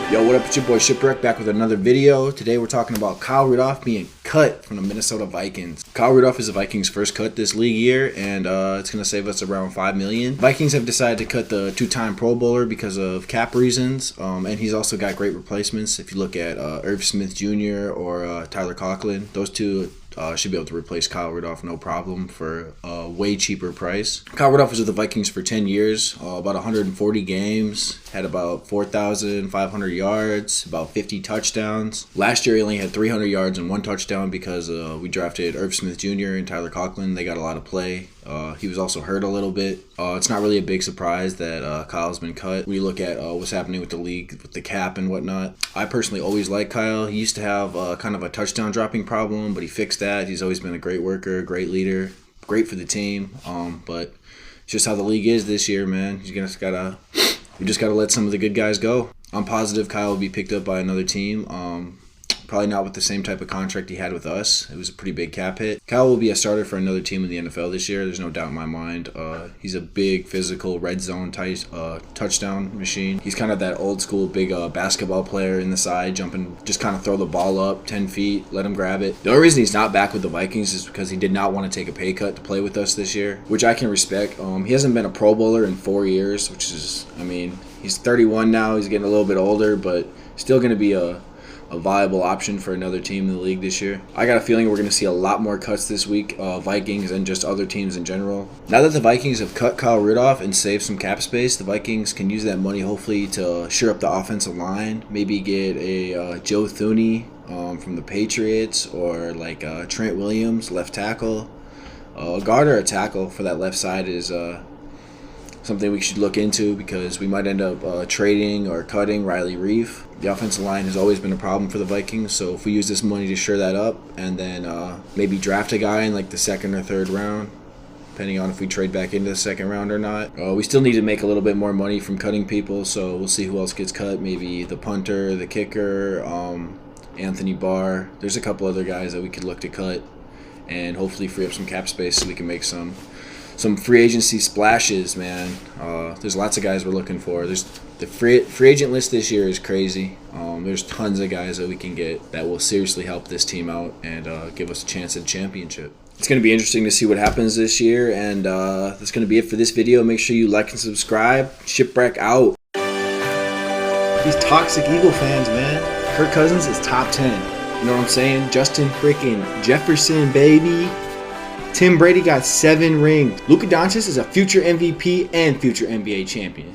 Yo, what up? It's your boy Shipwreck back with another video. Today we're talking about Kyle Rudolph being cut from the Minnesota Vikings. Kyle Rudolph is the Vikings' first cut this league year, and it's going to save us around $5 million. Vikings have decided to cut the two-time Pro Bowler because of cap reasons, and he's also got great replacements. If you look at Irv Smith Jr. or Tyler Conklin, those two should be able to replace Kyle Rudolph no problem for a way cheaper price. Kyle Rudolph was with the Vikings for 10 years, about 140 games, had about 4,500 yards, about 50 touchdowns. Last year he only had 300 yards and 1 touchdown because we drafted Irv Smith Jr. and Tyler Conklin. They got a lot of play. He was also hurt a little bit. It's not really a big surprise that Kyle's been cut. We look at what's happening with the league, with the cap and whatnot. I personally always liked Kyle. He used to have kind of a touchdown dropping problem, but he fixed that. He's always been a great worker, great leader, great for the team. But it's just how the league is this year, man. We just gotta let some of the good guys go. I'm positive Kyle will be picked up by another team. Probably not with the same type of contract he had with us. It was a pretty big cap hit. Kyle will be a starter for another team in the NFL this year. There's no doubt in my mind. He's a big, physical, red zone type touchdown machine. He's kind of that old school big basketball player in the side, jumping, just kind of throw the ball up 10 feet, let him grab it. The only reason he's not back with the Vikings is because he did not want to take a pay cut to play with us this year, which I can respect. He hasn't been a Pro Bowler in 4 years, which is, I mean, he's 31 now. He's getting a little bit older, but still going to be a viable option for another team in the league this year. I got a feeling we're going to see a lot more cuts this week, Vikings and just other teams in general. Now that the Vikings have cut Kyle Rudolph and saved some cap space, the Vikings can use that money hopefully to shore up the offensive line, maybe get a Joe Thuney from the Patriots, or like Trent Williams, left tackle. A guard or a tackle for that left side is something we should look into, because we might end up trading or cutting Riley Reef. The offensive line has always been a problem for the Vikings, so if we use this money to shore that up and then maybe draft a guy in like the 2nd or 3rd round, depending on if we trade back into the 2nd round or not. We still need to make a little bit more money from cutting people, so we'll see who else gets cut. Maybe the punter, the kicker, Anthony Barr. There's a couple other guys that we could look to cut and hopefully free up some cap space so we can make some free agency splashes, man. There's lots of guys we're looking for. There's the free agent list this year is crazy. There's tons of guys that we can get that will seriously help this team out and give us a chance at a championship. It's going to be interesting to see what happens this year, and that's going to be it for this video. Make sure you like and subscribe. Shipwreck out. These toxic Eagle fans, man. Kirk Cousins is top 10. You know what I'm saying? Justin freaking Jefferson, baby. Tim Brady got 7 rings. Luka Doncic is a future MVP and future NBA champion.